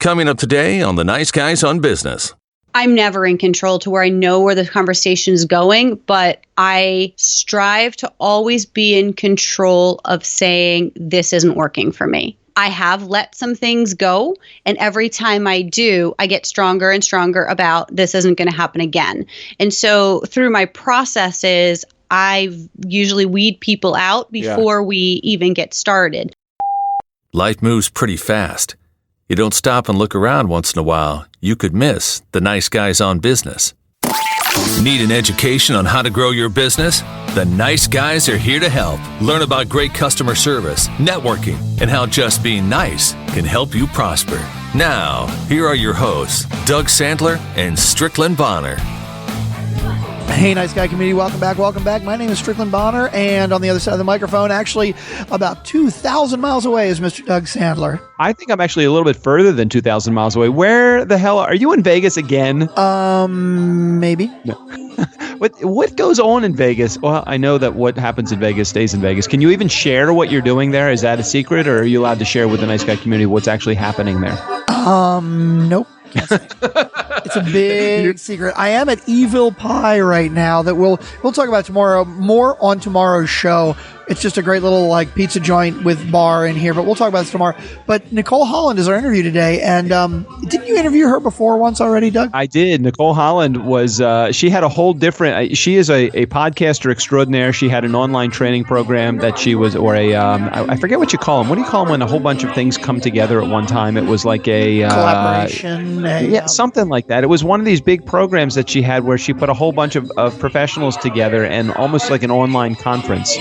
Coming up today on the Nice Guys on Business. I'm never in control to where I know where the conversation is going, but I strive to always be in control of saying this isn't working for me. I have let some things go, and every time I do, I get stronger and stronger about this isn't going to happen again. And so through my processes, I usually weed people out before we even get started. Life moves pretty fast. You don't stop and look around once in a while, you could miss the Nice Guys on Business. Need an education on how to grow your business? The Nice Guys are here to help. Learn about great customer service, networking, and how just being nice can help you prosper. Now, here are your hosts, Doug Sandler and Strickland Bonner. Hey, Nice Guy community, welcome back. My name is Strickland Bonner, and on the other side of the microphone, actually about 2,000 miles away, is Mr. Doug Sandler. I think I'm actually a little bit further than 2,000 miles away. Where the hell are you in Vegas again? Maybe. No. What goes on in Vegas? Well, I know that what happens in Vegas stays in Vegas. Can you even share what you're doing there? Is that a secret, or are you allowed to share with the Nice Guy community what's actually happening there? Nope. Can't say. It's a big secret. I am at Evil Pie right now that we'll talk about tomorrow, more on tomorrow's show. It's just a great little pizza joint with bar in here, but we'll talk about this tomorrow. But Nicole Holland is our interview today, and didn't you interview her before once already, Doug? I did. Nicole Holland was, she had a whole different, she is a podcaster extraordinaire. She had an online training program that she was, or I forget what you call them. What do you call them when a whole bunch of things come together at one time? It was like a collaboration. Something like that. It was one of these big programs that she had where she put a whole bunch of professionals together and almost like an online conference.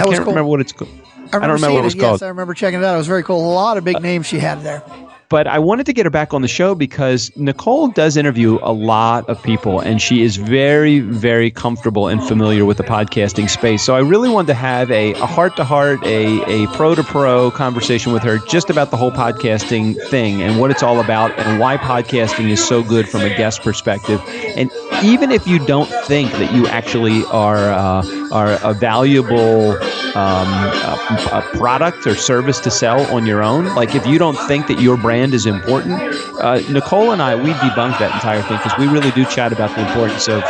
I can't remember what it's called. I don't remember what it was called. Yes, I remember checking it out. It was very cool. A lot of big names she had there. But I wanted to get her back on the show because Nicole does interview a lot of people, and she is very, very comfortable and familiar with the podcasting space. So I really wanted to have a heart-to-heart, a pro-to-pro conversation with her just about the whole podcasting thing and what it's all about and why podcasting is so good from a guest perspective. And even if you don't think that you actually are a valuable a product or service to sell on your own, like if you don't think that your brand is important, Nicole and I, we debunk that entire thing because we really do chat about the importance of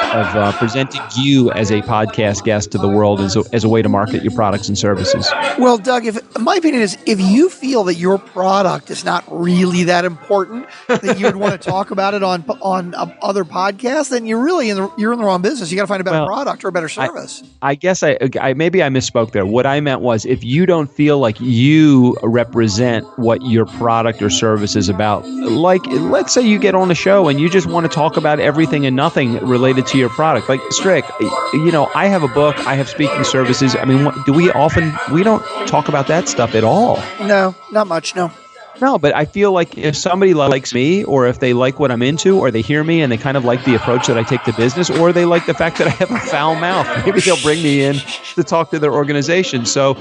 presenting you as a podcast guest to the world as a way to market your products and services. Well, Doug, my opinion is if you feel that your product is not really that important, that you would want to talk about it on other podcasts, then you're in the wrong business. You got to find a better product or a better service. I guess I misspoke there. What I meant was if you don't feel like you represent what your product or service is about, like let's say you get on a show and you just want to talk about everything and nothing related to your product. Like Strick, I have a book, I have speaking services. I mean, we don't talk about that stuff at all. No, not much. No, but I feel like if somebody likes me, or if they like what I'm into, or they hear me and they kind of like the approach that I take to business, or they like the fact that I have a foul mouth, maybe they'll bring me in to talk to their organization. So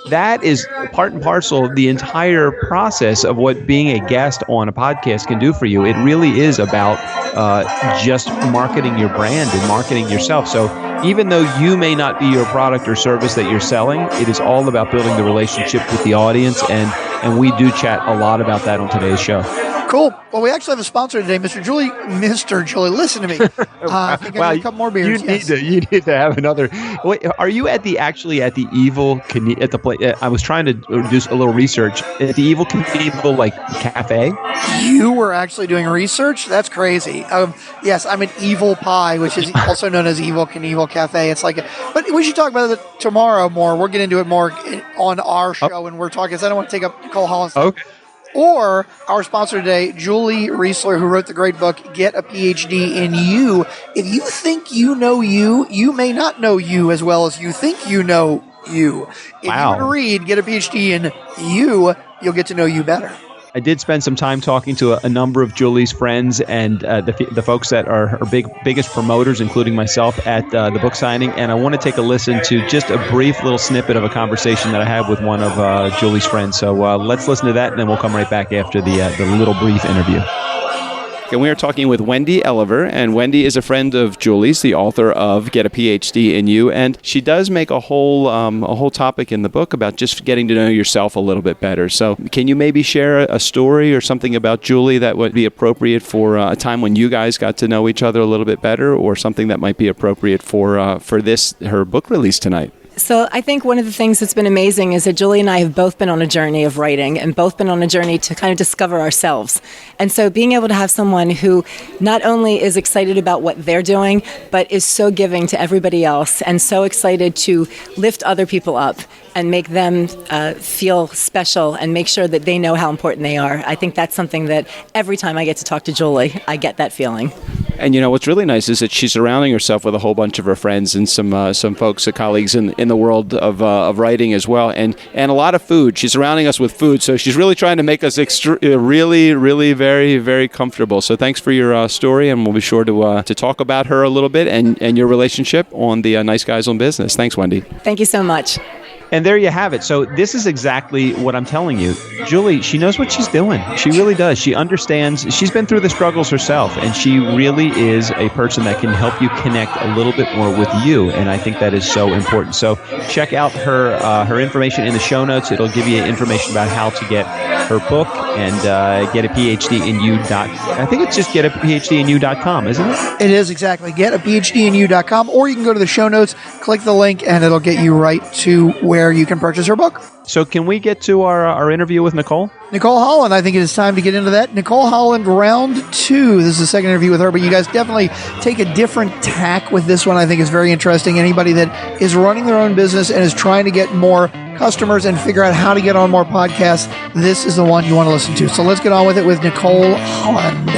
that is part and parcel of the entire process of what being a guest on a podcast can do for you. It really is about just marketing your brand and marketing yourself. So even though you may not be your product or service that you're selling, it is all about building the relationship with the audience, and we do chat a lot about that on today's show. Cool. Well, we actually have a sponsor today, Mr. Julie. Listen to me. I think I need a couple more beers. You need to have another. Wait, are you at the Evil at the place? I was trying to do a little research at the Evil Knievel cafe. You were actually doing research? That's crazy. Yes, I'm at Evil Pie, which is also known as Evil Knievel Cafe. It's but we should talk about it tomorrow more. We'll get into it more on our show when we're talking. So I don't want to take up Nicole Holland's time. Okay. Or our sponsor today, Julie Riesler, who wrote the great book, Get a PhD in You. If you think you know you may not know you as well as you think you know you. If you were to read Get a PhD in You, you'll get to know you better. I did spend some time talking to a number of Julie's friends and the folks that are her biggest promoters, including myself, at the book signing. And I want to take a listen to just a brief little snippet of a conversation that I had with one of Julie's friends. So let's listen to that, and then we'll come right back after the little brief interview. And we are talking with Wendy Elliver, and Wendy is a friend of Julie's, the author of Get a PhD in You, and she does make a whole topic in the book about just getting to know yourself a little bit better. So can you maybe share a story or something about Julie that would be appropriate for a time when you guys got to know each other a little bit better, or something that might be appropriate for her book release tonight? So I think one of the things that's been amazing is that Julie and I have both been on a journey of writing and both been on a journey to kind of discover ourselves. And so being able to have someone who not only is excited about what they're doing, but is so giving to everybody else and so excited to lift other people up and make them feel special and make sure that they know how important they are. I think that's something that every time I get to talk to Julie, I get that feeling. And what's really nice is that she's surrounding herself with a whole bunch of her friends and some folks, colleagues in the world of writing as well, and a lot of food. She's surrounding us with food, so she's really trying to make us really, really very, very comfortable. So thanks for your story, and we'll be sure to talk about her a little bit and your relationship on the Nice Guys on Business. Thanks, Wendy. Thank you so much. And there you have it. So this is exactly what I'm telling you. Julie, she knows what she's doing. She really does. She understands. She's been through the struggles herself, and she really is a person that can help you connect a little bit more with you, and I think that is so important. So check out her information in the show notes. It'll give you information about how to get her book and get a PhD in you. I think it's just getaphdinyou.com, isn't it? It is, exactly. Getaphdinyou.com, or you can go to the show notes, click the link, and it'll get you right to where you can purchase her book. So can we get to our interview with Nicole? Nicole Holland, I think it is time to get into that. Nicole Holland, round 2. This is the second interview with her, but you guys definitely take a different tack with this one. I think it's very interesting. Anybody that is running their own business and is trying to get more customers and figure out how to get on more podcasts, this is the one you want to listen to. So let's get on with it with Nicole Holland.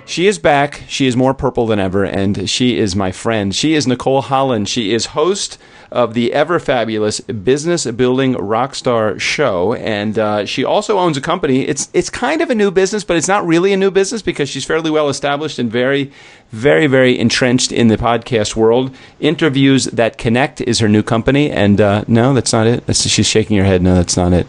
She is back. She is more purple than ever, and she is my friend. She is Nicole Holland. She is host of the ever fabulous Business Building Rockstar show, and she also owns a company. It's kind of a new business, but it's not really a new business because she's fairly well established and very, very, very entrenched in the podcast world. Interviews That Connect is her new company, and no, that's not it. She's shaking her head. No, that's not it.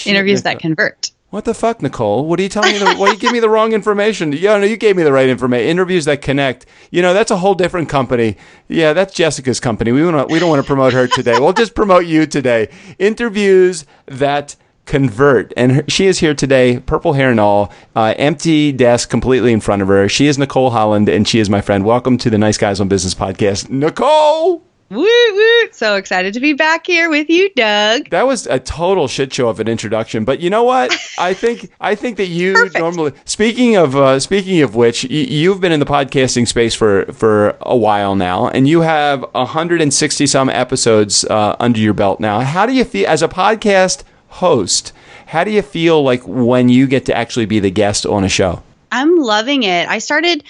Interviews That Convert. What the fuck, Nicole? What are you telling me? Why you give me the wrong information? Yeah, no, you gave me the right information. Interviews That Connect. That's a whole different company. Yeah, that's Jessica's company. We don't want to promote her today. We'll just promote you today. Interviews That Convert. And she is here today, purple hair and all, empty desk completely in front of her. She is Nicole Holland, and she is my friend. Welcome to the Nice Guys on Business podcast, Nicole! Woo woo! So excited to be back here with you, Doug. That was a total shit show of an introduction, but you know what? I think that you Perfect. Normally. Speaking of which, you've been in the podcasting space for a while now, and you have 160 some episodes under your belt now. How do you feel as a podcast host? How do you feel like when you get to actually be the guest on a show? I'm loving it. I started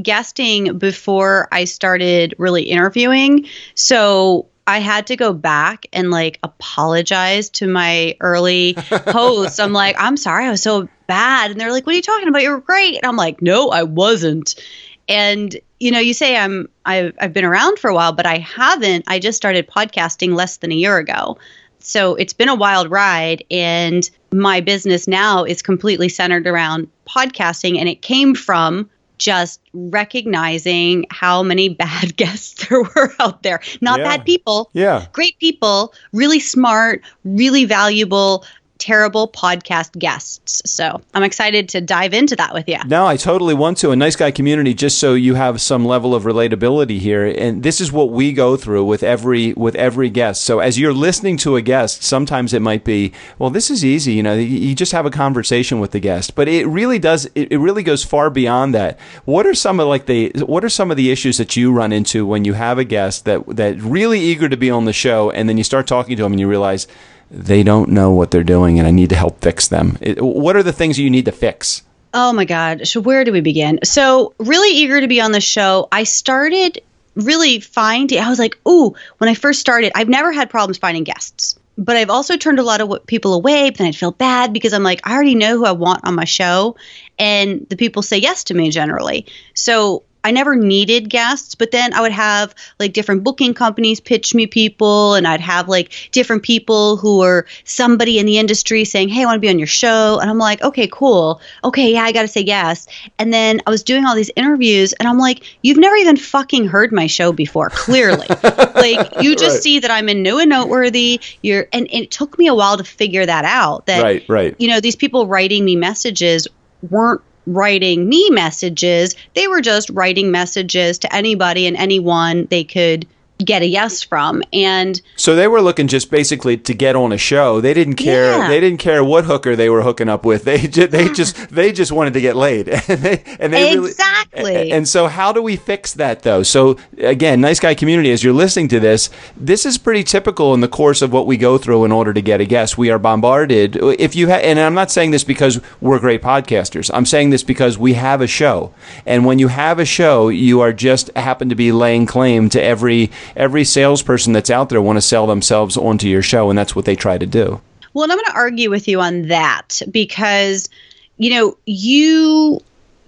guesting before I started really interviewing. So I had to go back and apologize to my early hosts. I'm like, I'm sorry, I was so bad. And they're like, what are you talking about? You were great. And I'm like, no, I wasn't. And, you say I've been around for a while, but I haven't. I just started podcasting less than a year ago. So it's been a wild ride, and my business now is completely centered around podcasting, and it came from just recognizing how many bad guests there were out there. Not bad people. Yeah. Great people, really smart, really valuable, terrible podcast guests. So I'm excited to dive into that with you. No, I totally want to. A Nice Guy community, just so you have some level of relatability here. And this is what we go through with every guest. So as you're listening to a guest, sometimes it might be, well, this is easy. You just have a conversation with the guest. But it really does. It really goes far beyond that. What are some of the issues that you run into when you have a guest that really eager to be on the show, and then you start talking to them and you realize they don't know what they're doing, and I need to help fix them? What are the things you need to fix? Oh my God. So where do we begin? So really eager to be on the show. I started really I was like, ooh, when I first started, I've never had problems finding guests, but I've also turned a lot of people away, but then I'd feel bad because I'm like, I already know who I want on my show. And the people say yes to me generally. So I never needed guests, but then I would have like different booking companies pitch me people, and I'd have like different people who were somebody in the industry saying, hey, I want to be on your show. And I'm like, okay, cool. Okay, yeah, I got to say yes. And then I was doing all these interviews and I'm like, you've never even fucking heard my show before, clearly. Like, you just see that I'm in new and noteworthy. And it took me a while to figure that out, that, you know, these people writing me messages weren't writing me messages. They were just writing messages to anybody and anyone they could get a yes from. And so they were looking just basically to get on a show. They didn't care. Yeah. They didn't care what hooker they were hooking up with. They just wanted to get laid. and they exactly. Really, and so how do we fix that though? So again, Nice Guy community, as you're listening to this is pretty typical in the course of what we go through in order to get a guest. We are bombarded. If you and I'm not saying this because we're great podcasters. I'm saying this because we have a show. And when you have a show, you are just happen to be laying claim to every salesperson that's out there want to sell themselves onto your show, and that's what they try to do. Well, and I'm going to argue with you on that because, you know, you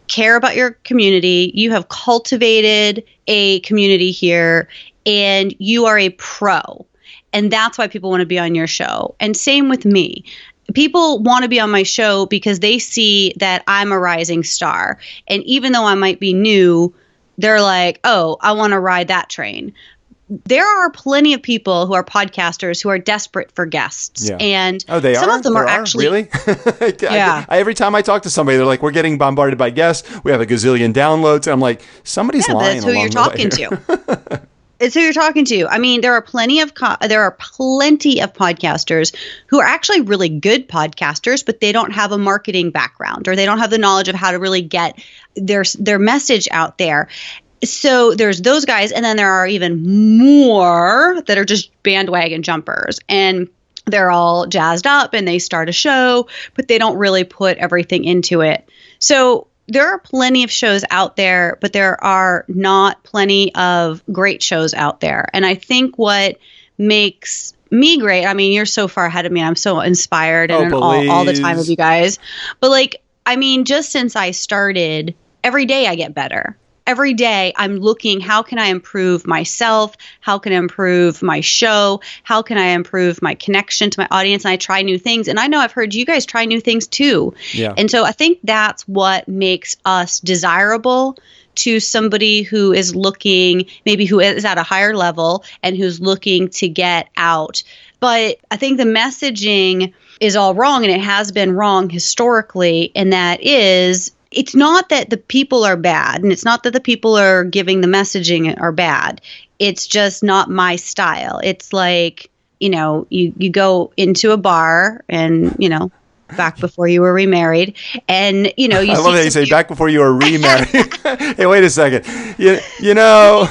care about your community. You have cultivated a community here, and you are a pro. And that's why people want to be on your show. And same with me. People want to be on my show because they see that I'm a rising star. And even though I might be new, they're like, oh, I want to ride that train. There are plenty of people who are podcasters who are desperate for guests. Yeah. And some of them are actually... Really? Yeah. Every time I talk to somebody, they're like, we're getting bombarded by guests. We have a gazillion downloads. And I'm like, somebody's lying that's who you're talking to. It's who you're talking to. I mean, there are plenty of podcasters who are actually really good podcasters, but they don't have a marketing background, or they don't have the knowledge of how to really get their message out there. So there's those guys, and then there are even more that are just bandwagon jumpers, and they're all jazzed up and they start a show, but they don't really put everything into it. So there are plenty of shows out there, but there are not plenty of great shows out there. And I think what makes me great, I mean, you're so far ahead of me. I'm so inspired and all the time with you guys. But like, I mean, just since I started, every day I get better. Every day I'm looking, how can I improve myself? How can I improve my show? How can I improve my connection to my audience? And I try new things. And I know I've heard you guys try new things too. Yeah. And so I think that's what makes us desirable to somebody who is looking, maybe who is at a higher level and who's looking to get out. But I think the messaging is all wrong, and it has been wrong historically. And that is, it's not that the people are bad, and it's not that the people are giving the messaging are bad. It's just not my style. It's like, you know, you go into a bar and, you know, back before you were remarried, and, you know, I love that you say back before you were remarried. Hey, wait a second. You know.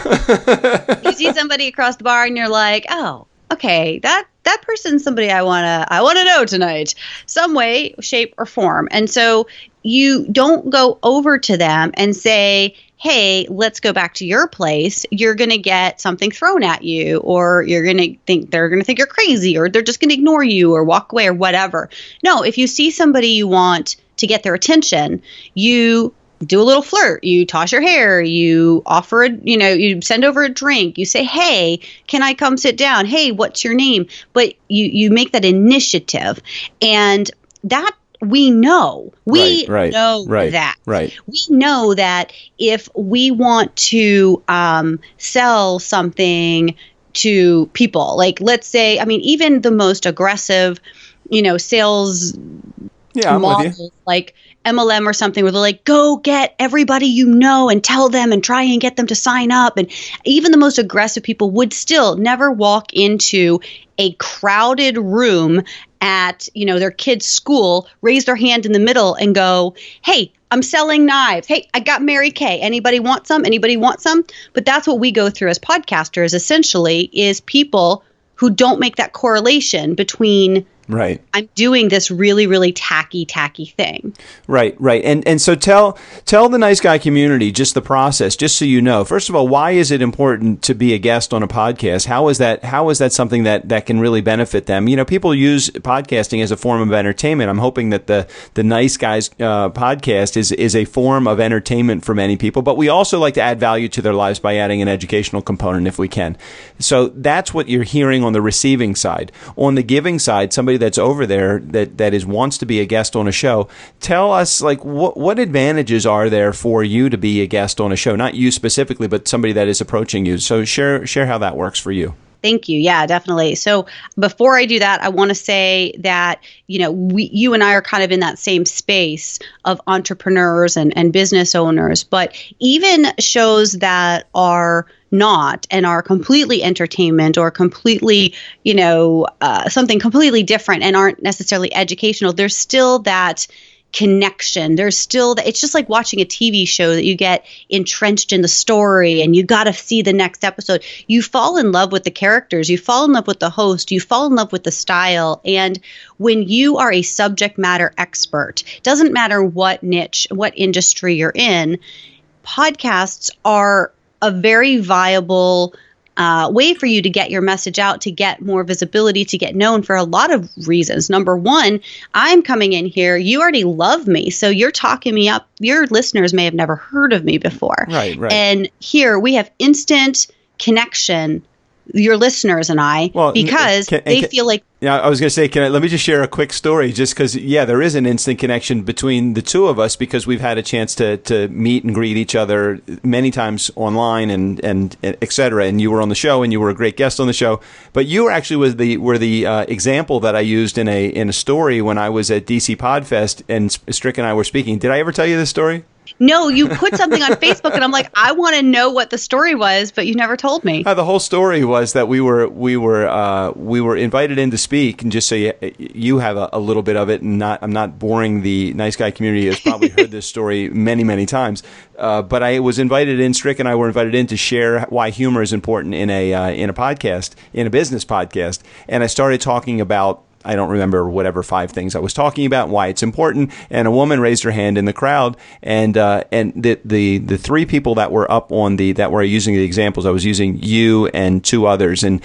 You see somebody across the bar and you're like, oh, okay, that person's somebody I want to know tonight, some way, shape, or form. And so you don't go over to them and say, hey, let's go back to your place. You're going to get something thrown at you, or they're going to think you're crazy, or they're just going to ignore you or walk away or whatever. No, if you see somebody you want to get their attention, you do a little flirt, you toss your hair, you offer you send over a drink, you say, hey, can I come sit down? Hey, what's your name? But you make that initiative, and that we know. We know that. Right. We know that if we want to sell something to people, like let's say, I mean, even the most aggressive, sales models, like MLM or something, where they're like, go get everybody you know and tell them and try and get them to sign up. And even the most aggressive people would still never walk into a crowded room at, their kid's school, raise their hand in the middle and go, hey, I'm selling knives. Hey, I got Mary Kay. Anybody want some? Anybody want some? But that's what we go through as podcasters, essentially, is people who don't make that correlation between Right. I'm doing this really, really tacky thing. Right. And so tell the nice guy community just the process, just so you know. First of all, why is it important to be a guest on a podcast? How is that something that can really benefit them? You know, people use podcasting as a form of entertainment. I'm hoping that the Nice Guys podcast is a form of entertainment for many people, but we also like to add value to their lives by adding an educational component if we can. So that's what you're hearing on the receiving side. On the giving side, somebody that's over there that wants to be a guest on a show, tell us like what advantages are there for you to be a guest on a show? Not you specifically, but somebody that is approaching you. So share how that works for you. Thank you. Yeah, definitely. So before I do that, I want to say that, you and I are kind of in that same space of entrepreneurs and business owners, but even shows that are not and are completely entertainment or completely, something completely different and aren't necessarily educational, there's still that connection. There's still that. It's just like watching a TV show that you get entrenched in the story and you got to see the next episode. You fall in love with the characters. You fall in love with the host. You fall in love with the style. And when you are a subject matter expert, doesn't matter what niche, what industry you're in, podcasts are a very viable way for you to get your message out, to get more visibility, to get known for a lot of reasons. Number one, I'm coming in here. You already love me. So you're talking me up. Your listeners may have never heard of me before. Right. And here we have instant connection, your listeners and I, because they feel like. Yeah, I was going to say, let me just share a quick story just because, there is an instant connection between the two of us because we've had a chance to meet and greet each other many times online and et cetera. And you were on the show and you were a great guest on the show. But you actually were the example that I used in a story when I was at DC Podfest and Strickland and I were speaking. Did I ever tell you this story? No, you put something on Facebook and I'm like, I want to know what the story was, but you never told me. The whole story was that we were invited in to speak, and just so you have a little bit of it, and I'm not boring the Nice Guy community has probably heard this story many times. But I was invited in. Strick and I were invited in to share why humor is important in a podcast, in a business podcast, and I started talking about. I don't remember whatever 5 things I was talking about, why it's important. And a woman raised her hand in the crowd, and the 3 people that were up on that were using the examples, I was using you and 2 others, and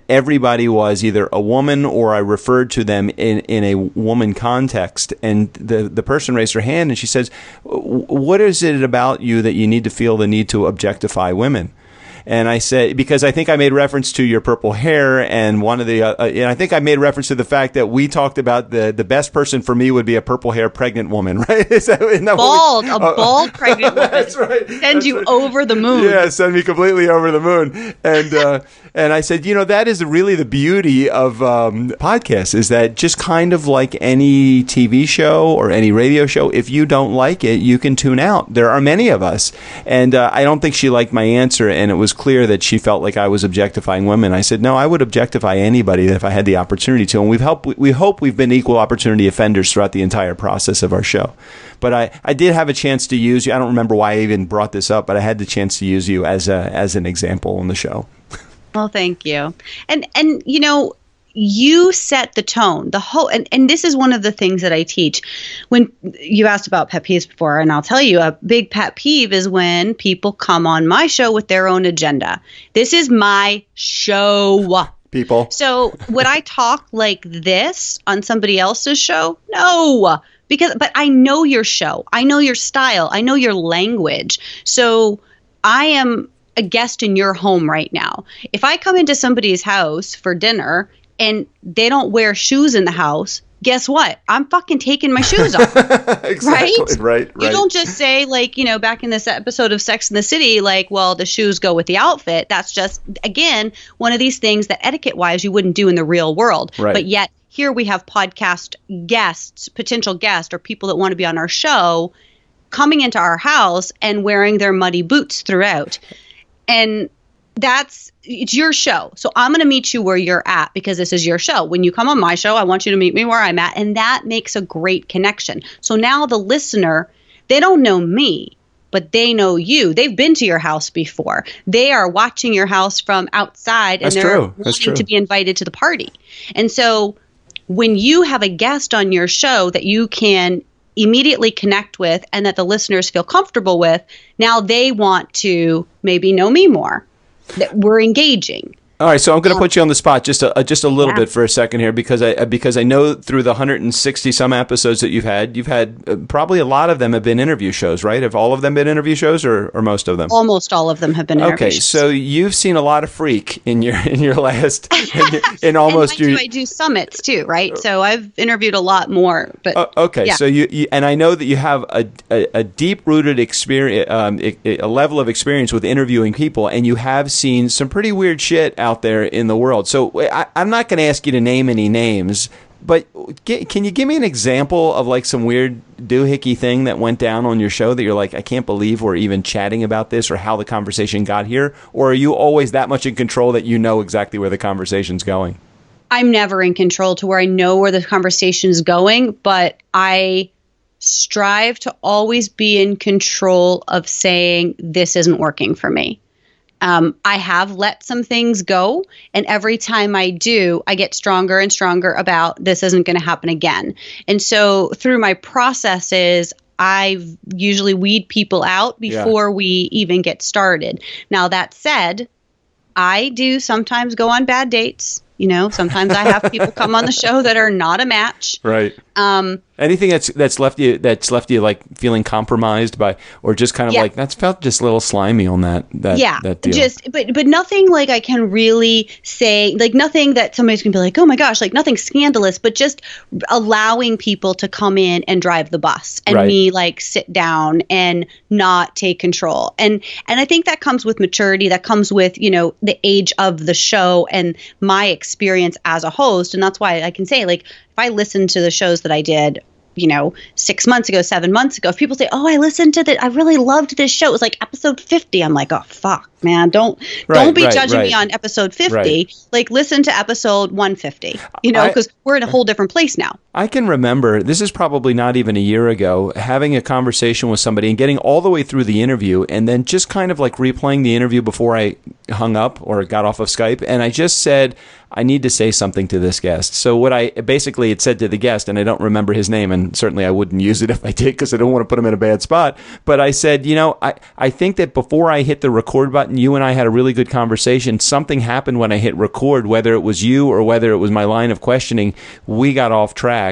everybody was either a woman or I referred to them in a woman context. And the person raised her hand and she says, "What is it about you that you need to feel the need to objectify women?" And I said, because I think I made reference to your purple hair, and one of the, and I think I made reference to the fact that we talked about the best person for me would be a purple hair pregnant woman, right? Bald pregnant woman. That's right. Send you over the moon. Yeah, send me completely over the moon. And I said, that is really the beauty of podcasts, is that just kind of like any TV show or any radio show, if you don't like it, you can tune out. There are many of us. And I don't think she liked my answer, and it was clear that she felt like I was objectifying women. I said, no, I would objectify anybody if I had the opportunity to. And we hope we've been equal opportunity offenders throughout the entire process of our show. But I did have a chance to use you. I don't remember why I even brought this up, but I had the chance to use you as an example on the show. Well, thank you. And you set the tone, the whole, and this is one of the things that I teach. When you asked about pet peeves before, and I'll tell you, a big pet peeve is when people come on my show with their own agenda. This is my show. People. So would I talk like this on somebody else's show? No, but I know your show. I know your style. I know your language. So I am a guest in your home right now. If I come into somebody's house for dinner and they don't wear shoes in the house, guess what? I'm fucking taking my shoes off. Exactly. Right. You don't just say, like, back in this episode of Sex and the City, like, well, the shoes go with the outfit. That's just, again, one of these things that etiquette-wise you wouldn't do in the real world. Right. But yet here we have podcast guests, potential guests, or people that want to be on our show coming into our house and wearing their muddy boots throughout. And it's your show. So I'm going to meet you where you're at because this is your show. When you come on my show, I want you to meet me where I'm at. And that makes a great connection. So now the listener, they don't know me, but they know you. They've been to your house before. They are watching your house from outside, and they're wanting to be invited to the party. And so when you have a guest on your show that you can immediately connect with and that the listeners feel comfortable with, now they want to maybe know me more, that we're engaging. All right, so I'm going to put you on the spot just a little bit for a second here because I know through the 160 some episodes that you've had probably a lot of them have been interview shows, right? Have all of them been interview shows or most of them? Almost all of them have been interview shows. Okay, so you've seen a lot of freak in your last in almost and I do summits too, right? So I've interviewed a lot more, but okay, yeah. so you and I know that you have a deep rooted experience, a level of experience with interviewing people, and you have seen some pretty weird shit out there in the world. So I'm not going to ask you to name any names, but can you give me an example of like some weird doohickey thing that went down on your show that you're like, I can't believe we're even chatting about this or how the conversation got here? Or are you always that much in control that you know exactly where the conversation's going? I'm never in control to where I know where the conversation's going, but I strive to always be in control of saying this isn't working for me. I have let some things go, and every time I do, I get stronger and stronger about this isn't going to happen again. And so through my processes, I usually weed people out before we even get started. Now, that said, I do sometimes go on bad dates. Sometimes I have people come on the show that are not a match. Right. Anything that's left you like feeling compromised by, or just kind of like that's felt just a little slimy on that deal. Just but nothing like I can really say, like nothing that somebody's gonna be like, oh my gosh, like nothing scandalous, but just allowing people to come in and drive the bus and me like sit down and not take control. And I think that comes with maturity, that comes with, the age of the show and my experience as a host. And that's why I can say, like, if I listen to the shows that I did, 6 months ago, 7 months ago, if people say, oh, I listened to that, I really loved this show, it was like episode 50. I'm like, oh, fuck, man, don't be judging me on episode 50. Right. Like, listen to episode 150, because we're in a whole different place now. I can remember, this is probably not even a year ago, having a conversation with somebody and getting all the way through the interview and then just kind of like replaying the interview before I hung up or got off of Skype. And I just said, I need to say something to this guest. So what I basically had said to the guest, and I don't remember his name, and certainly I wouldn't use it if I did because I don't want to put him in a bad spot. But I said, I think that before I hit the record button, you and I had a really good conversation. Something happened when I hit record, whether it was you or whether it was my line of questioning. We got off track.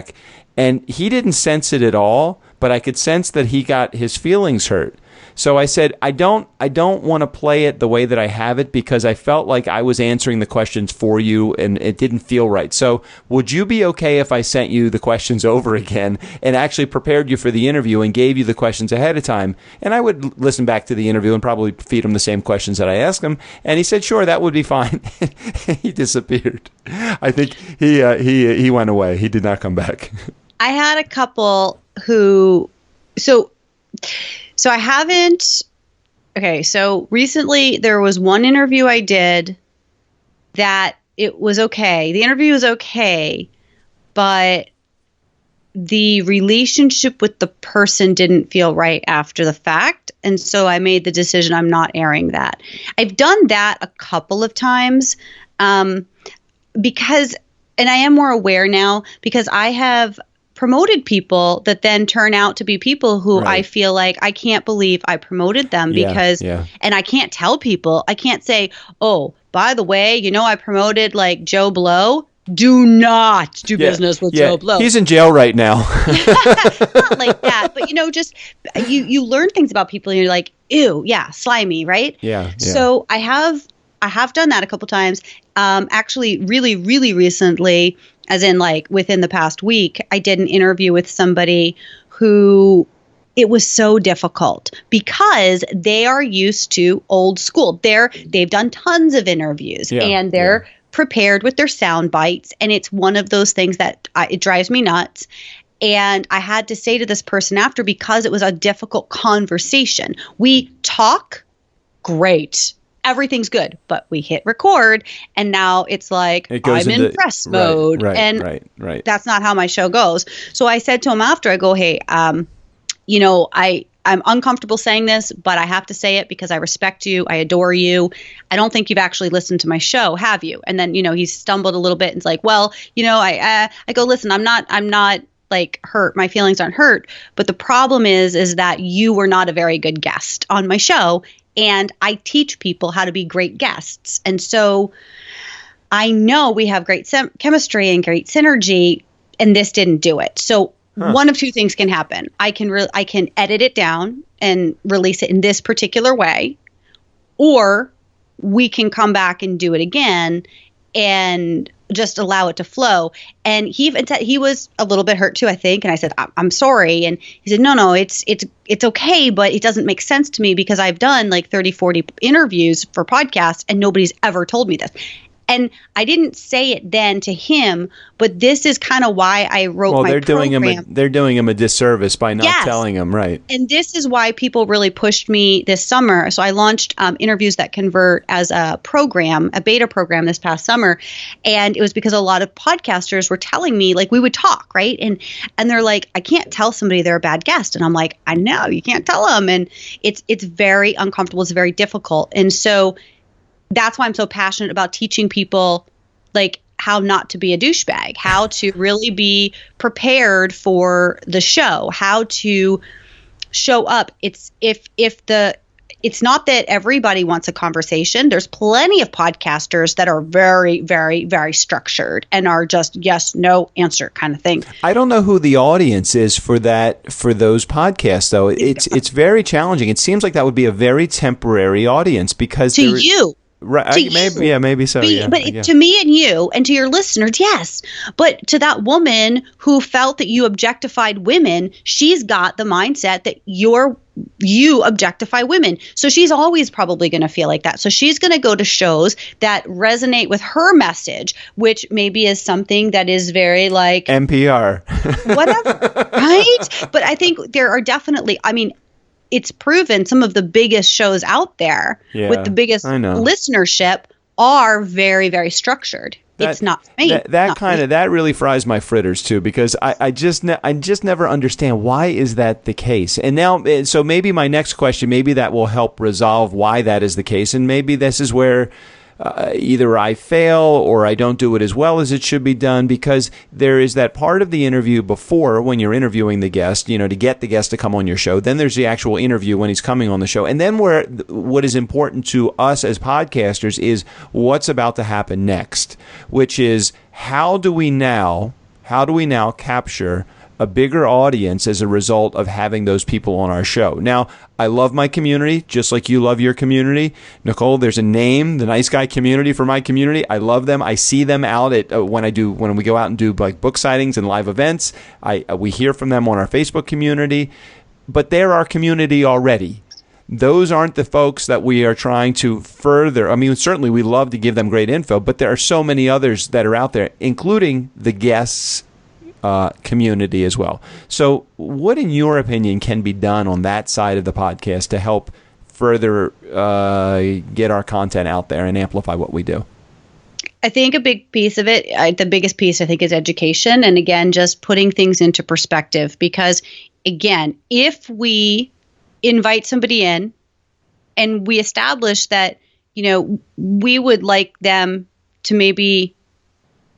And he didn't sense it at all, but I could sense that he got his feelings hurt. So I said, I don't want to play it the way that I have it because I felt like I was answering the questions for you and it didn't feel right. So would you be okay if I sent you the questions over again and actually prepared you for the interview and gave you the questions ahead of time? And I would listen back to the interview and probably feed him the same questions that I asked him. And he said, sure, that would be fine. He disappeared. I think he went away. He did not come back. I had a couple who, so I haven't, okay, so recently there was one interview I did that it was okay. The interview was okay, but the relationship with the person didn't feel right after the fact. And so I made the decision I'm not airing that. I've done that a couple of times because, and I am more aware now because I have promoted people that then turn out to be people who I feel like I can't believe I promoted them because, and I can't tell people, I can't say, oh, by the way, I promoted like Joe Blow. Do not do business with Joe Blow. He's in jail right now. Not like that, but just you learn things about people and you're like, ew, yeah, slimy, right? Yeah. So I have done that a couple times. Actually, really, really recently, as in like within the past week, I did an interview with somebody who it was so difficult because they are used to old school. They've done tons of interviews and they're prepared with their sound bites. And it's one of those things that it drives me nuts. And I had to say to this person after, because it was a difficult conversation, we talk great. Everything's good, but we hit record and now it's like I'm in press mode and that's not how my show goes. So I said to him after, I go, hey, I I'm uncomfortable saying this, but I have to say it because I respect you. I adore you. I don't think you've actually listened to my show, have you? And then, he stumbled a little bit and it's like, well, I go, listen, I'm not like hurt. My feelings aren't hurt. But the problem is that you were not a very good guest on my show. And I teach people how to be great guests. And so I know we have great chemistry and great synergy, and this didn't do it. So one of two things can happen. I can edit it down and release it in this particular way, or we can come back and do it again and just allow it to flow. And he even said he was a little bit hurt too, I think. And I said, I'm sorry. And he said, no, it's okay, but it doesn't make sense to me because I've done like 30, 40 interviews for podcasts and nobody's ever told me this. And I didn't say it then to him, but this is kind of why I wrote my program. They're doing him a disservice by not telling him, right? And this is why people really pushed me this summer. So I launched Interviews That Convert as a program, a beta program this past summer. And it was because a lot of podcasters were telling me, like, we would talk, right? And they're like, I can't tell somebody they're a bad guest. And I'm like, I know, you can't tell them. And it's very uncomfortable. It's very difficult. And so that's why I'm so passionate about teaching people like how not to be a douchebag, how to really be prepared for the show, how to show up. It's not that everybody wants a conversation. There's plenty of podcasters that are very, very, very structured and are just yes, no answer kind of thing. I don't know who the audience is for those podcasts though. It's very challenging. It seems like that would be a very temporary audience because you. Right. Maybe so. But to me and you and to your listeners, yes. But to that woman who felt that you objectified women, she's got the mindset that you objectify women. So she's always probably going to feel like that. So she's going to go to shows that resonate with her message, which maybe is something that is very like NPR. Whatever. Right? But I think there are definitely, it's proven some of the biggest shows out there with the biggest listenership are very, very structured. It's not me. That really fries my fritters too, because I just never understand why is that the case. And now, so maybe my next question, maybe that will help resolve why that is the case, and maybe this is where either I fail or I don't do it as well as it should be done, because there is that part of the interview before when you're interviewing the guest, to get the guest to come on your show. Then there's the actual interview when he's coming on the show. And then what is important to us as podcasters is what's about to happen next, which is how do we now capture a bigger audience as a result of having those people on our show. Now, I love my community, just like you love your community. Nicole, there's a name, the Nice Guy community for my community. I love them. I see them out at when we go out and do like book sightings and live events. We hear from them on our Facebook community, but they're our community already. Those aren't the folks that we are trying to further. Certainly we love to give them great info, but there are so many others that are out there, including the guests community as well. So what, in your opinion, can be done on that side of the podcast to help further get our content out there and amplify what we do? I think a big piece of it, the biggest piece, I think, is education. And again, just putting things into perspective. Because again, if we invite somebody in and we establish that, we would like them to maybe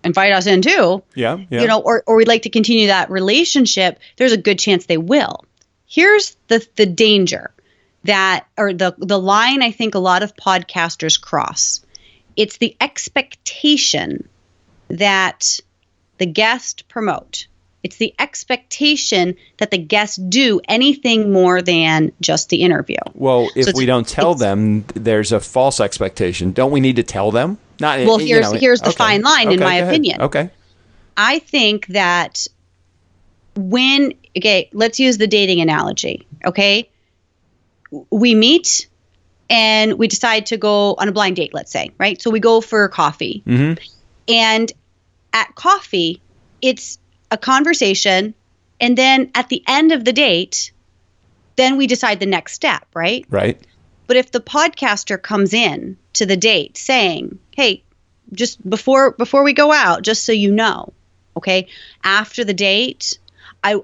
invite us in too, or we'd like to continue that relationship, there's a good chance they will. Here's the danger or the line I think a lot of podcasters cross. It's the expectation that the guest promote. It's the expectation that the guest do anything more than just the interview. Well, if we don't tell them, there's a false expectation. Don't we need to tell them? Here's the fine line, in my opinion. Okay. I think that let's use the dating analogy. Okay. We meet and we decide to go on a blind date, let's say, right? So we go for coffee. Mm-hmm. And at coffee, it's a conversation. And then at the end of the date, then we decide the next step, right? Right. But if the podcaster comes in to the date saying, hey, just before we go out, just so you know, okay, after the date,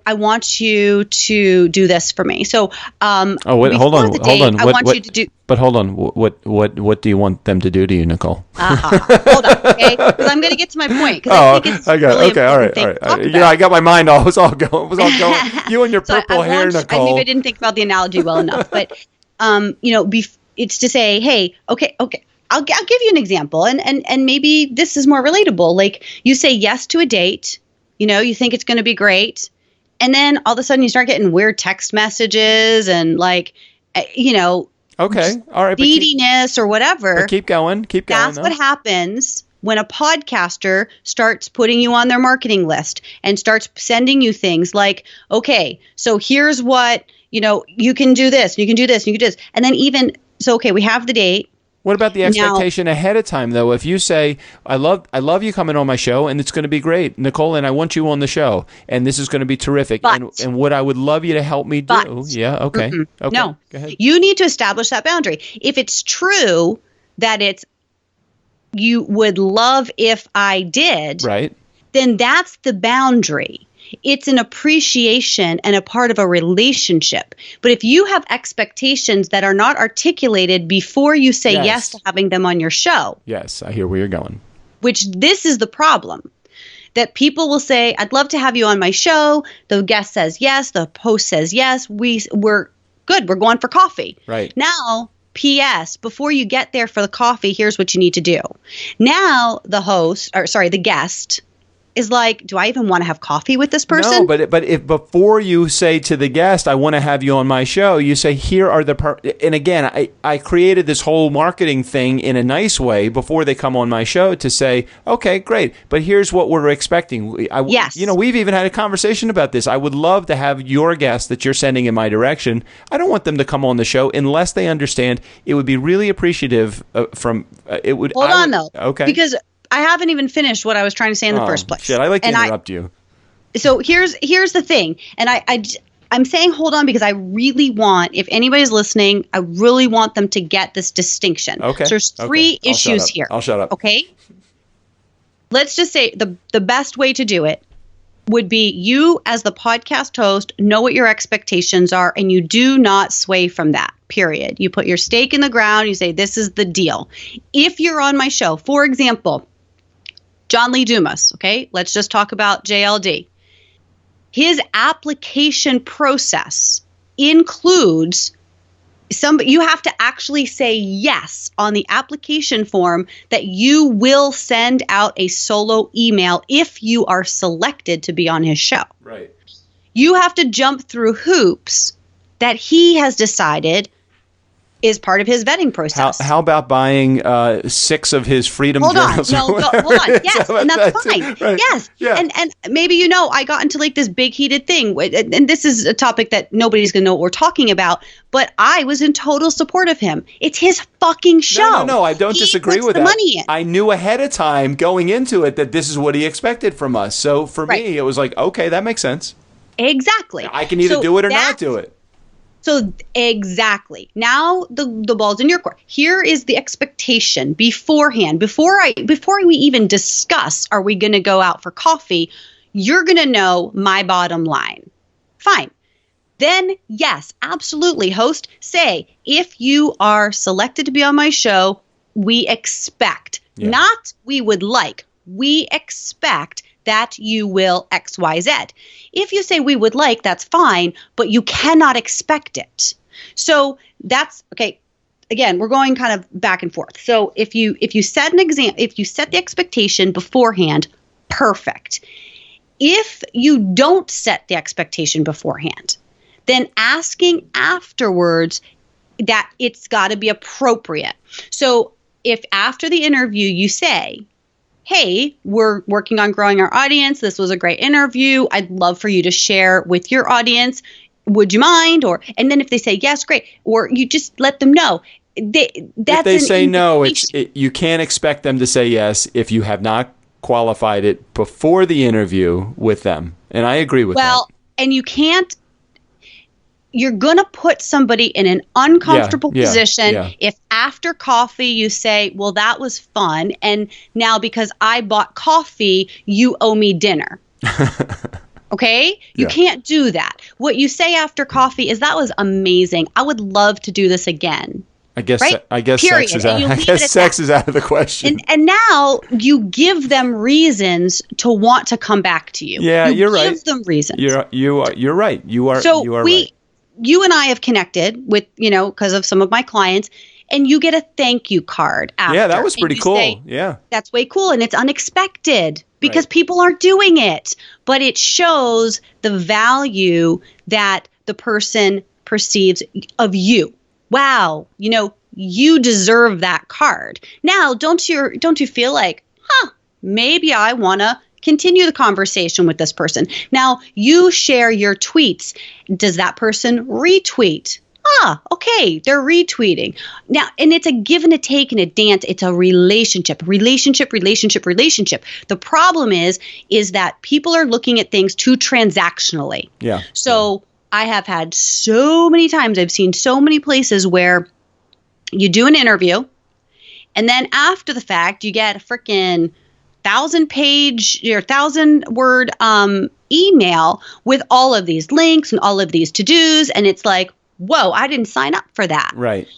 I want you to do this for me. So, hold on. I want you to do. But hold on. What do you want them to do to you, Nicole? Hold on, okay? Because I'm going to get to my point. I think it's really okay, all right. Yeah, I got my mind all was all going. You and your purple hair, Nicole. Maybe I didn't think about the analogy well enough, but it's to say, hey, okay. I'll give you an example, and maybe this is more relatable. Like you say yes to a date, you think it's going to be great, and then all of a sudden you start getting weird text messages and okay, all right, neediness or whatever. But keep going. That's what happens when a podcaster starts putting you on their marketing list and starts sending you things like, okay, so here's what you can do this, you can do this, you can do this, and then okay, we have the date. What about the expectation ahead of time, though? If you say, I love you coming on my show, and it's going to be great, Nicole, and I want you on the show, and this is going to be terrific, and what I would love you to help me do. Yeah, okay. Okay. No, go ahead. You need to establish that boundary. If it's true that you would love if I did, right, then that's the boundary. It's an appreciation and a part of a relationship. But if you have expectations that are not articulated before you say yes to having them on your show. Yes, I hear where you're going. Which this is the problem. That people will say, I'd love to have you on my show. The guest says yes. The host says yes. We're good. We're going for coffee. Right. Now, P.S. Before you get there for the coffee, here's what you need to do. Now, the guest is like, do I even want to have coffee with this person? No, but if before you say to the guest, I want to have you on my show, you say, here are and again, I created this whole marketing thing in a nice way before they come on my show to say, okay, great, but here's what we're expecting. Yes. We've even had a conversation about this. I would love to have your guest that you're sending in my direction. I don't want them to come on the show unless they understand it would be really appreciative Hold on, though. Okay. Because I haven't even finished what I was trying to say in the first place. Shit, I like to interrupt you. So here's the thing. And I'm saying hold on because I really want, if anybody's listening, I really want them to get this distinction. Okay. So there's three issues here. I'll shut up. Okay. Let's just say the best way to do it would be you as the podcast host know what your expectations are and you do not sway from that, period. You put your stake in the ground. You say, this is the deal. If you're on my show, for example, John Lee Dumas, okay? Let's just talk about JLD. His application process includes you have to actually say yes on the application form that you will send out a solo email if you are selected to be on his show. Right. You have to jump through hoops that he has decided is part of his vetting process. How about buying 6 of his Freedom Journals? Hold on. Yes, and that's fine. Right. Yes. Yeah. And maybe I got into like this big heated thing, and this is a topic that nobody's going to know what we're talking about, but I was in total support of him. It's his fucking show. No, I don't disagree with that. Money in. I knew ahead of time going into it that this is what he expected from us. So for me, it was like, okay, that makes sense. Exactly. I can either do it or not do it. So exactly. Now the ball's in your court. Here is the expectation beforehand. Before we even discuss, are we going to go out for coffee? You're going to know my bottom line. Fine. Then yes, absolutely. Host, say, if you are selected to be on my show, we expect, not we would like, we expect that you will X, Y, Z. If you say we would like, that's fine, but you cannot expect it. So that's okay. Again, we're going kind of back and forth. So if you set the expectation beforehand, perfect. If you don't set the expectation beforehand, then asking afterwards that it's got to be appropriate. So if after the interview you say, hey, we're working on growing our audience. This was a great interview. I'd love for you to share with your audience. Would you mind? And then if they say yes, great. Or you just let them know. If they say no, you can't expect them to say yes if you have not qualified it before the interview with them. And I agree with that. Well, and you can't. You're going to put somebody in an uncomfortable position if after coffee you say, well, that was fun. And now because I bought coffee, you owe me dinner. Okay? You can't do that. What you say after coffee is, that was amazing. I would love to do this again. I guess right? sex is out. I guess sex is out of the question. And now you give them reasons to want to come back to you. Yeah, you're right. Give them reasons. You're right. You are right. You and I have connected with, because of some of my clients, and you get a thank you card after. Yeah, that was pretty cool. Yeah. That's way cool, and it's unexpected because people aren't doing it. But it shows the value that the person perceives of you. Wow, you deserve that card. Now, don't you feel like, maybe I want to continue the conversation with this person. Now, you share your tweets. Does that person retweet? Okay, they're retweeting. Now, and it's a give and a take and a dance. It's a relationship. The problem is that people are looking at things too transactionally. Yeah. So I have had so many times, I've seen so many places where you do an interview, and then after the fact, you get a freaking 1,000-page or 1,000-word email with all of these links and all of these to-dos, and it's like, whoa, I didn't sign up for that. Right.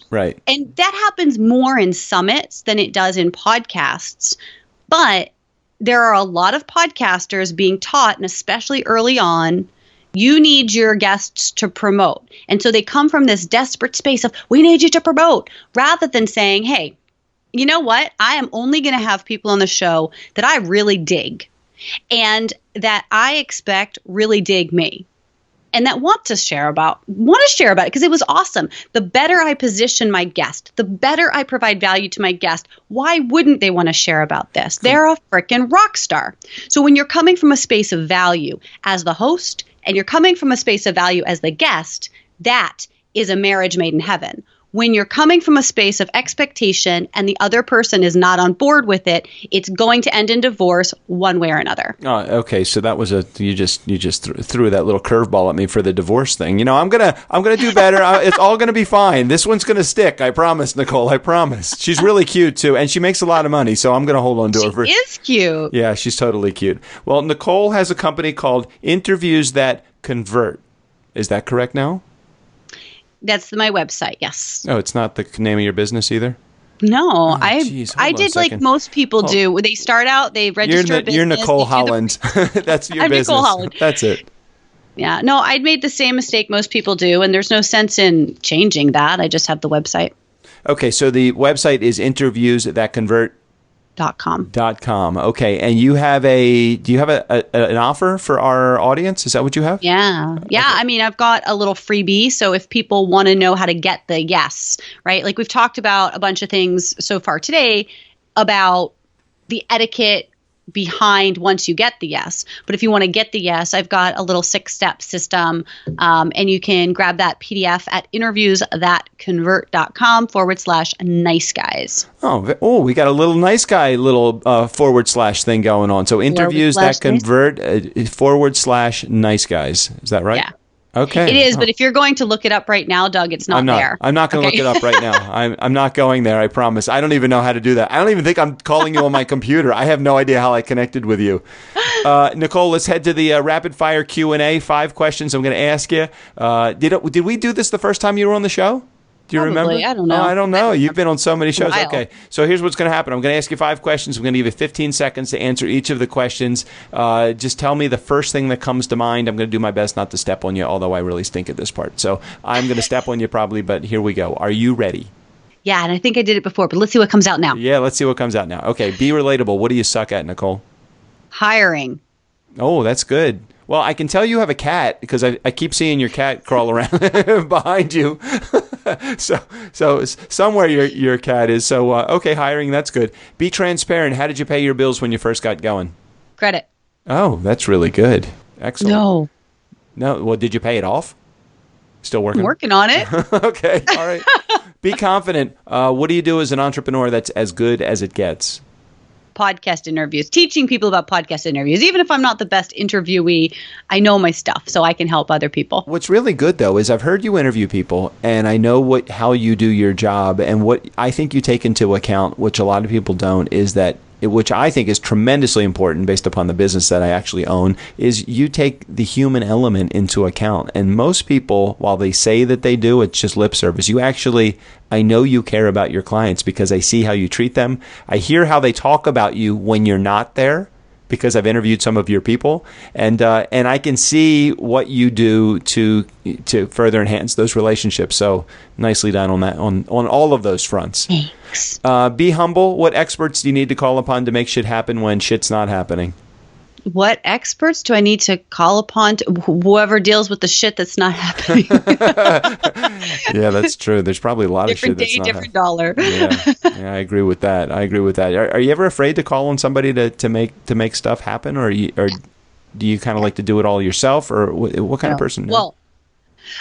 And that happens more in summits than it does in podcasts. But there are a lot of podcasters being taught, and especially early on, you need your guests to promote. And so they come from this desperate space of, we need you to promote, rather than saying, hey, you know what? I am only going to have people on the show that I really dig and that I expect really dig me and that want to share about it because it was awesome. The better I position my guest, the better I provide value to my guest. Why wouldn't they want to share about this? They're a freaking rock star. So when you're coming from a space of value as the host and you're coming from a space of value as the guest, that is a marriage made in heaven. When you're coming from a space of expectation and the other person is not on board with it, it's going to end in divorce one way or another. Oh, okay. So that was you just threw that little curveball at me for the divorce thing. I'm gonna do better. It's all gonna be fine. This one's gonna stick. I promise, Nicole. I promise. She's really cute too, and she makes a lot of money. So I'm gonna hold on to her. She is cute. Yeah, she's totally cute. Well, Nicole has a company called Interviews That Convert. Is that correct now? That's my website, yes. Oh, it's not the name of your business either? No, I did like most people do. They start out, they register a business. You're Nicole Holland. That's your business. I'm Nicole Holland. That's it. Yeah, no, I'd made the same mistake most people do, and there's no sense in changing that. I just have the website. Okay, so the website is interviewsthatconvert.com. Okay, and do you have an offer for our audience? Is that what you have? Yeah. Okay. I mean, I've got a little freebie. So if people want to know how to get the yes, right? Like we've talked about a bunch of things so far today about the etiquette behind once you get the yes. But if you want to get the yes, I've got a little 6-step system, and you can grab that PDF at interviewsthatconvert.com/nice guys. Oh, we got a little nice guy / thing going on. So interviews that convert / nice guys. Is that right? Yeah. Okay. It is, but if you're going to look it up right now, Doug, it's not there. I'm not going to look it up right now. I'm not going there, I promise. I don't even know how to do that. I don't even think I'm calling you on my computer. I have no idea how I connected with you. Nicole, let's head to the rapid fire Q&A. 5 questions I'm going to ask you. Did we do this the first time you were on the show? Do you remember? I don't know. Oh, I don't know. You've been on so many shows. Okay. So here's what's going to happen. I'm going to ask you 5 questions. I'm going to give you 15 seconds to answer each of the questions. Just tell me the first thing that comes to mind. I'm going to do my best not to step on you, although I really stink at this part. So I'm going to step on you probably, but here we go. Are you ready? Yeah, and I think I did it before, but let's see what comes out now. Yeah, let's see what comes out now. Okay, be relatable. What do you suck at, Nicole? Hiring. Oh, that's good. Well, I can tell you have a cat because I keep seeing your cat crawl around behind you. So somewhere your cat is. So, okay, hiring, that's good. Be transparent. How did you pay your bills when you first got going? Credit. Oh, that's really good. Excellent. No. Well, did you pay it off? Still working? I'm working on it. Okay, all right. Be confident. What do you do as an entrepreneur that's as good as it gets? Podcast interviews, teaching people about podcast interviews. Even if I'm not the best interviewee, I know my stuff, so I can help other people. What's really good, though, is I've heard you interview people, and I know how you do your job, and what I think you take into account, which a lot of people don't, is that which I think is tremendously important based upon the business that I actually own, is you take the human element into account. And most people, while they say that they do, it's just lip service. I know you care about your clients because I see how you treat them. I hear how they talk about you when you're not there, because I've interviewed some of your people, and I can see what you do to further enhance those relationships. So nicely done on that, on all of those fronts. Thanks. Be humble. What experts do you need to call upon to make shit happen when shit's not happening? What experts do I need to call upon? Whoever deals with the shit that's not happening. Yeah, that's true. There's probably a lot Different of shit day, that's not different dollar. Yeah, I agree with that. Are you ever afraid to call on somebody to make stuff happen, or do you kind of like to do it all yourself, or what kind of person? Well,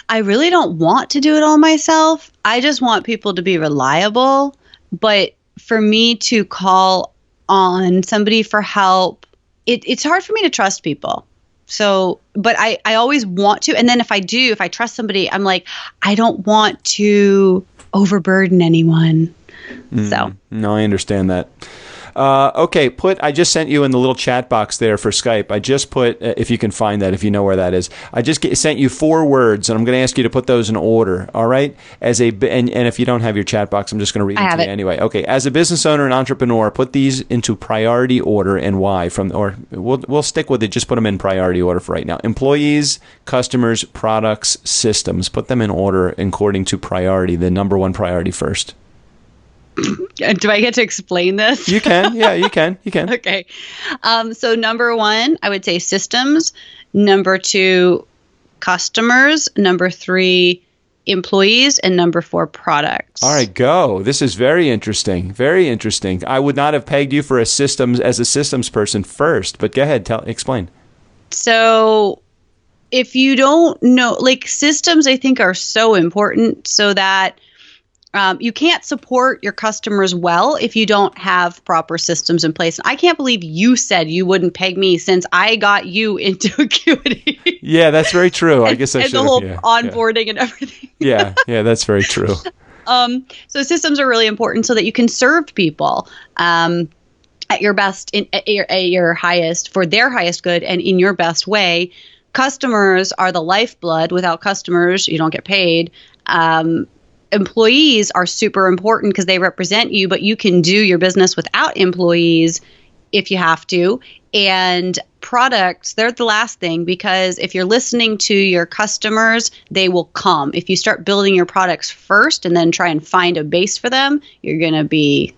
I really don't want to do it all myself. I just want people to be reliable. But for me to call on somebody for help, it's hard for me to trust people. So, but I always want to. And then if I trust somebody, I'm like, I don't want to overburden anyone. So. No, I understand that. Okay, I just sent you in the little chat box there for Skype. I just put, if you can find that, if you know where that is, I just sent you 4 words, and I'm going to ask you to put those in order, all right? And if you don't have your chat box, I'm just going to read it to you anyway. Okay, as a business owner and entrepreneur, put these into priority order and why. We'll stick with it, just put them in priority order for right now. Employees, customers, products, systems. Put them in order according to priority, the number one priority first. Do I get to explain this? You can. Yeah, you can. Okay. So number 1, I would say systems. Number 2, customers. Number 3, employees. And number 4, products. All right, go. This is very interesting. Very interesting. I would not have pegged you for a systems person first, but go ahead, explain. So if you don't know, like systems, I think are so important so that you can't support your customers well if you don't have proper systems in place. I can't believe you said you wouldn't peg me since I got you into Acuity. Yeah, that's very true. I guess I should. And the whole onboarding and everything. Yeah, that's very true. So systems are really important so that you can serve people at your best, at your highest, for their highest good and in your best way. Customers are the lifeblood. Without customers, you don't get paid. Employees are super important because they represent you, but you can do your business without employees if you have to. And products, they're the last thing, because if you're listening to your customers, they will come. If you start building your products first and then try and find a base for them, you're going to be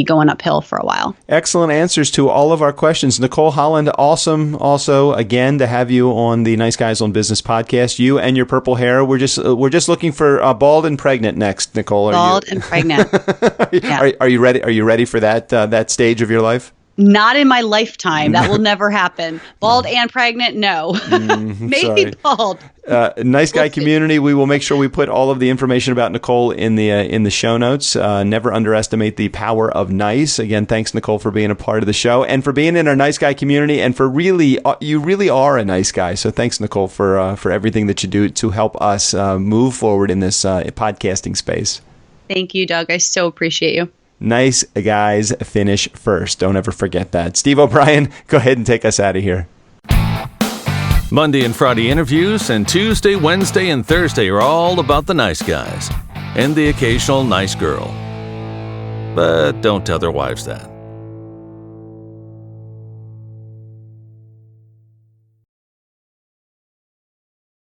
going uphill for a while. Excellent answers to all of our questions. Nicole Holland, awesome. Also, again, to have you on the Nice Guys on Business podcast. You and your purple hair. We're just looking for bald and pregnant next, Nicole. Bald and pregnant. Yeah. Are you ready? Are you ready for that stage of your life? Not in my lifetime. That will never happen. Bald and pregnant? No. Maybe bald. Nice Guy community. We will make sure we put all of the information about Nicole in the show notes. Never underestimate the power of nice. Again, thanks, Nicole, for being a part of the show and for being in our Nice Guy community, and for you really are a nice guy. So thanks, Nicole, for everything that you do to help us move forward in this podcasting space. Thank you, Doug. I so appreciate you. Nice guys finish first. Don't ever forget that. Steve O'Brien, go ahead and take us out of here. Monday and Friday interviews, and Tuesday, Wednesday, and Thursday are all about the nice guys and the occasional nice girl. But don't tell their wives that.